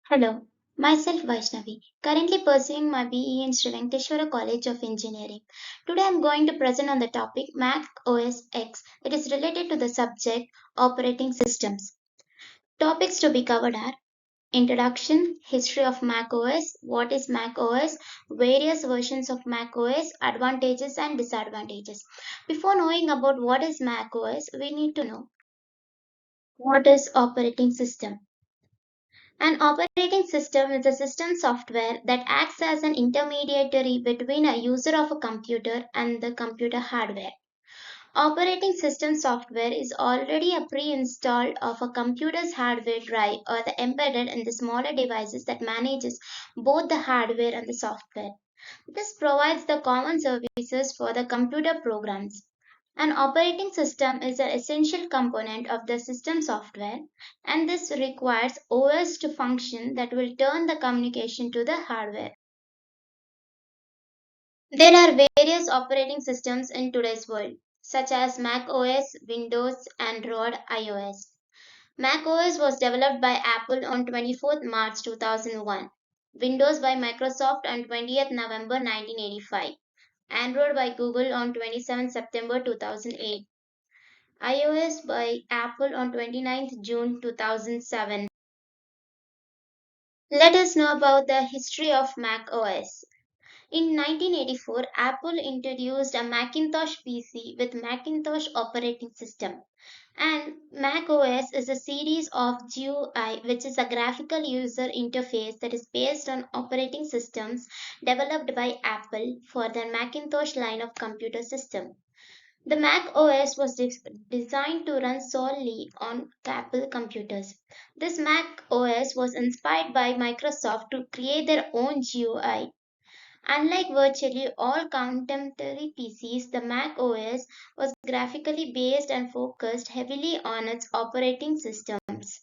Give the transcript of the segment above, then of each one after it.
Hello, myself Vaishnavi, currently pursuing my BE in Sri Venkateshwara College of Engineering. Today I am going to present on the topic Mac OS X. It is related to the subject operating systems. Topics to be covered are introduction, history of Mac OS, what is Mac OS, various versions of Mac OS, advantages and disadvantages. Before knowing about what is Mac OS, we need to know what is operating system. An operating system is a system software that acts as an intermediary between a user of a computer and the computer hardware. Operating system software is already a pre-installed of a computer's hardware drive or the embedded in the smaller devices that manages both the hardware and the software. This provides the common services for the computer programs. An operating system is an essential component of the system software, and this requires OS to function that will turn the communication to the hardware. There are various operating systems in today's world, such as Mac OS, Windows, Android, iOS. Mac OS was developed by Apple on 24th March 2001, Windows by Microsoft on 20th November 1985, Android by Google on 27 September 2008, iOS by Apple on 29th June 2007. Let us know about the history of Mac OS. In 1984, Apple introduced a Macintosh PC with Macintosh operating system. And Mac OS is a series of GUI, which is a graphical user interface that is based on operating systems developed by Apple for their Macintosh line of computer system. The Mac OS was designed to run solely on Apple computers. This Mac OS was inspired by Microsoft to create their own GUI. Unlike virtually all contemporary PCs, the Mac OS was graphically based and focused heavily on its operating systems.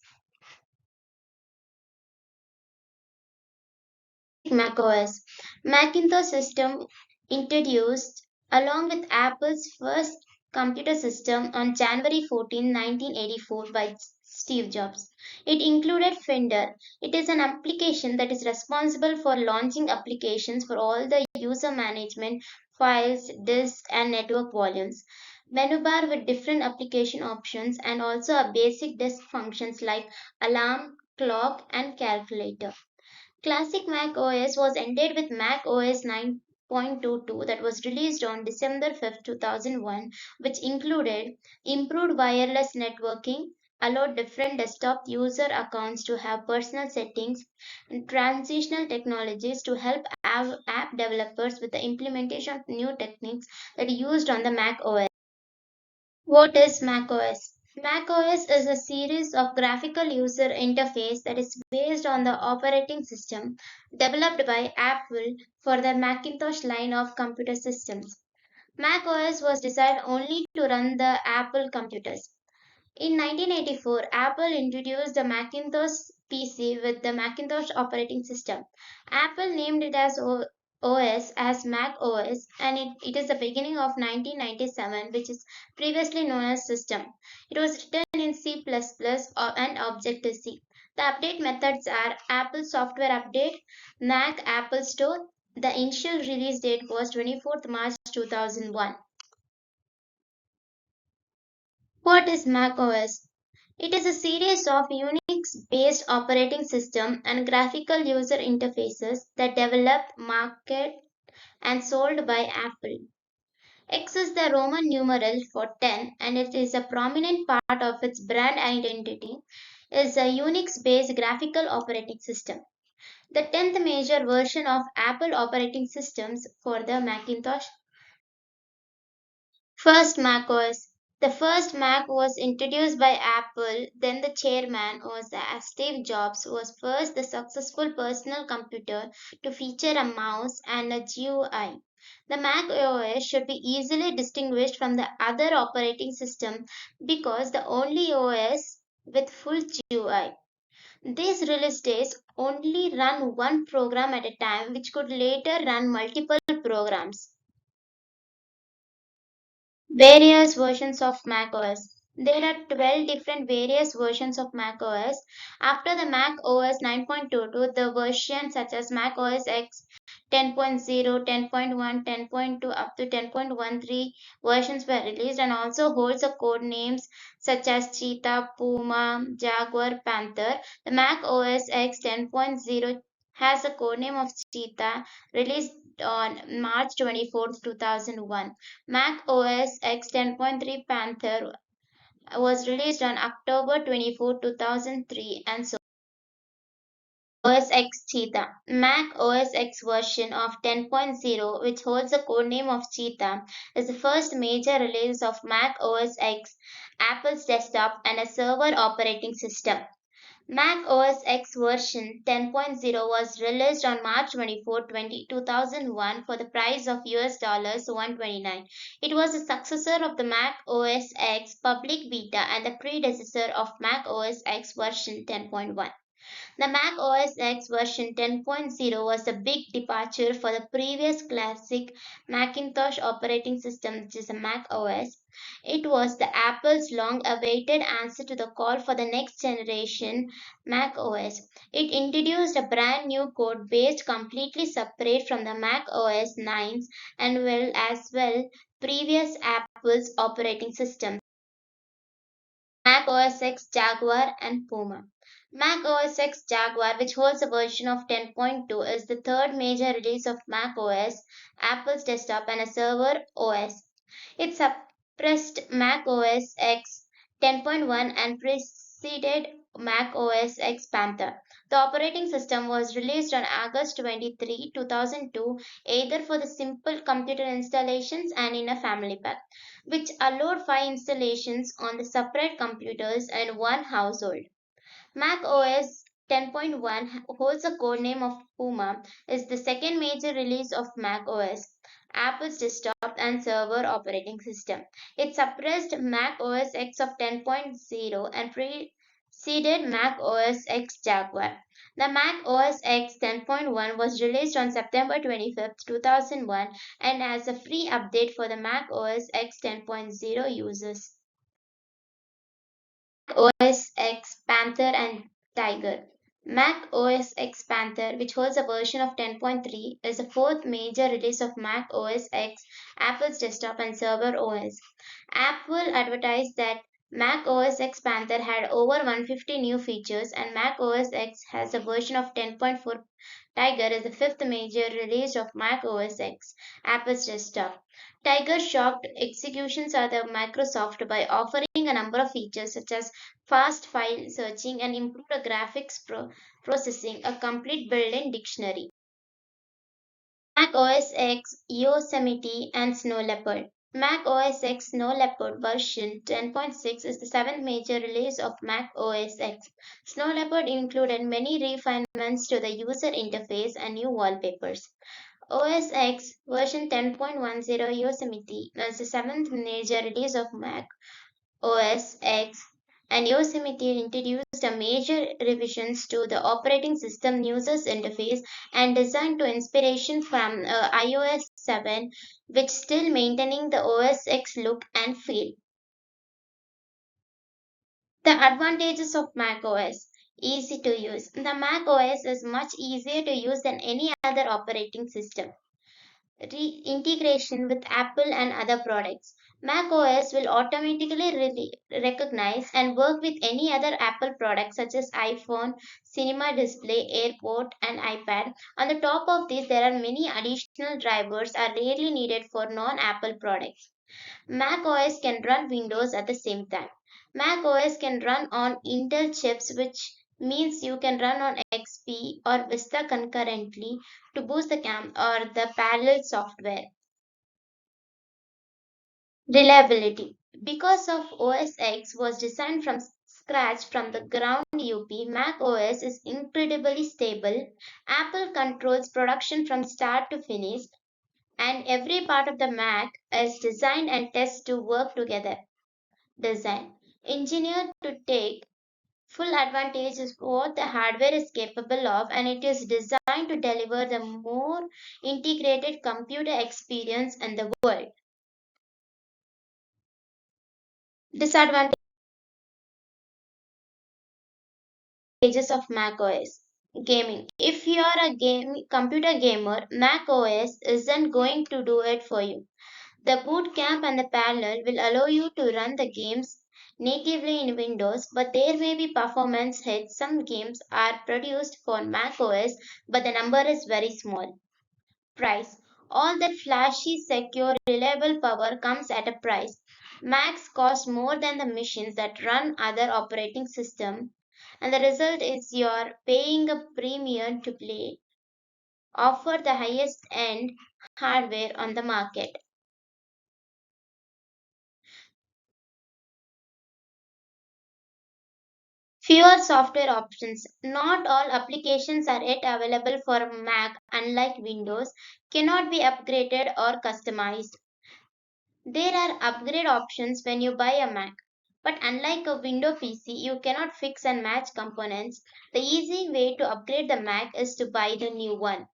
Mac OS. Macintosh system introduced along with Apple's first computer system on January 14, 1984 by Steve Jobs. It included Finder. It is an application that is responsible for launching applications for all the user management, files, disks, and network volumes. Menu bar with different application options and also a basic desk functions like alarm, clock, and calculator. Classic Mac OS was ended with Mac OS 9.22 that was released on December 5, 2001, which included improved wireless networking, allowed different desktop user accounts to have personal settings, and transitional technologies to help app developers with the implementation of new techniques that are used on the Mac OS. What is macOS? macOS is a series of graphical user interface that is based on the operating system developed by Apple for the Macintosh line of computer systems. macOS was designed only to run the Apple computers. In 1984, Apple introduced the Macintosh PC with the Macintosh operating system. Apple named it as OS as Mac OS, and it is the beginning of 1997, which is previously known as System. It was written in C++ and Objective-C. The update methods are Apple Software Update, Mac Apple Store. The initial release date was 24th March 2001. What is Mac OS? It is a series of Unix-based operating system and graphical user interfaces that developed, marketed, and sold by Apple. X is the Roman numeral for 10 and it is a prominent part of its brand identity is a Unix-based graphical operating system. The 10th major version of Apple operating systems for the Macintosh. First macOS. The first Mac was introduced by Apple, then the chairman was Steve Jobs was first the successful personal computer to feature a mouse and a GUI. The Mac OS should be easily distinguished from the other operating system because the only OS with full GUI. These release days only run one program at a time which could later run multiple programs. Various versions of macOS. There are 12 different various versions of Mac OS. After the Mac OS 9.22, the versions such as Mac OS X 10.0, 10.1, 10.2 up to 10.13 versions were released and also holds the code names such as Cheetah, Puma, Jaguar, Panther. The Mac OS X 10.0 has the code name of Cheetah, released on March 24, 2001. Mac OS X 10.3 Panther was released on October 24, 2003, and so OS X Cheetah. Mac OS X version of 10.0, which holds the codename of Cheetah, is the first major release of Mac OS X, Apple's desktop and a server operating system. Mac OS X version 10.0 was released on March 24, 2001 for the price of US $129. It was the successor of the Mac OS X public beta and the predecessor of Mac OS X version 10.1. The Mac OS X version 10.0 was a big departure for the previous classic Macintosh operating system, which is a Mac OS. It was the Apple's long-awaited answer to the call for the next generation Mac OS. It introduced a brand new code base completely separate from the Mac OS 9's and well previous Apple's operating system. Mac OS X Jaguar and Puma. Mac OS X Jaguar, which holds a version of 10.2, is the third major release of Mac OS, Apple's desktop and a server OS. It suppressed Mac OS X 10.1 and preceded Mac OS X Panther. The operating system was released on August 23, 2002, either for the simple computer installations and in a family pack, which allowed 5 installations on the separate computers in one household. Mac OS 10.1 holds the codename of Puma, is the second major release of Mac OS, Apple's desktop and server operating system. It suppressed Mac OS X of 10.0 and preceded Mac OS X Jaguar. The Mac OS X 10.1 was released on September 25, 2001 and as a free update for the Mac OS X 10.0 users. OS X Panther and Tiger. Mac OS X Panther, which holds a version of 10.3, is the fourth major release of Mac OS X, Apple's desktop and server OS. Apple advertised that Mac OS X Panther had over 150 new features, and Mac OS X has a version of 10.4. Tiger is the fifth major release of Mac OS X, Apple's desktop. Tiger shocked executions of the Microsoft by offering a number of features such as fast file searching and improved graphics processing, a complete built-in dictionary. Mac OS X, Yosemite, and Snow Leopard. Mac OS X Snow Leopard version 10.6 is the seventh major release of Mac OS X. Snow Leopard included many refinements to the user interface and new wallpapers. OS X version 10.10 Yosemite was the seventh major release of Mac OS X, and Yosemite introduced a major revisions to the operating system user's interface and designed to inspiration from iOS 7, which still maintaining the OS X look and feel. The advantages of Mac OS. Easy to use. The Mac OS is much easier to use than any other operating system. Integration with Apple and other products. macOS will automatically recognize and work with any other Apple products such as iPhone, Cinema Display, Airport, and iPad. On the top of this, there are many additional drivers are rarely needed for non-Apple products. macOS can run Windows at the same time. macOS can run on Intel chips, which means you can run on XP or Vista concurrently to boost the camp or the parallel software. Reliability. Because of OS X was designed from scratch from the ground up, Mac OS is incredibly stable. Apple controls production from start to finish, and every part of the Mac is designed and tested to work together. Design. Engineered to take full advantage of what the hardware is capable of, and it is designed to deliver the more integrated computer experience in the world. Disadvantage. advantages of macOS. Gaming. If you are a computer gamer, macOS isn't going to do it for you. The boot camp and the parallel will allow you to run the games natively in Windows, but there may be performance hits. Some games are produced for macOS, but the number is very small. Price. All that flashy, secure, reliable power comes at a price. Macs cost more than the machines that run other operating systems, and the result is you're paying a premium to play, offer the highest end hardware on the market. Fewer software options. Not all applications are yet available for Mac, unlike Windows, cannot be upgraded or customized. There are upgrade options when you buy a Mac, but unlike a Windows PC, you cannot fix and match components. The easy way to upgrade the Mac is to buy the new one.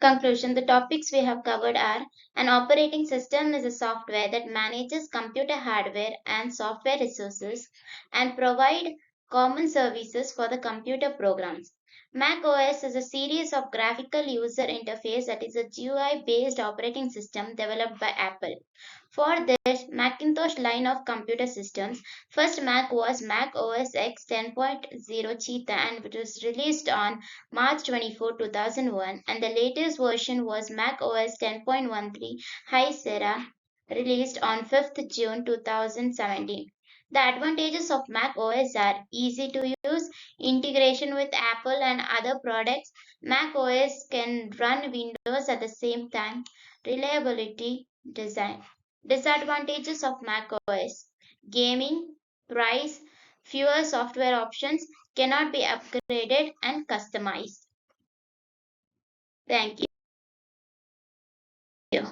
Conclusion. The topics we have covered are: an operating system is a software that manages computer hardware and software resources and provide common services for the computer programs. Mac OS is a series of graphical user interface that is a GUI based operating system developed by Apple. For this Macintosh line of computer systems, first Mac was Mac OS X 10.0 Cheetah and it was released on March 24, 2001, and the latest version was Mac OS 10.13 High Sierra, released on 5th June 2017. The advantages of Mac OS are easy to use, integration with Apple and other products. Mac OS can run Windows at the same time, reliability, design. Disadvantages of Mac OS: gaming, price, fewer software options, cannot be upgraded and customized. Thank you.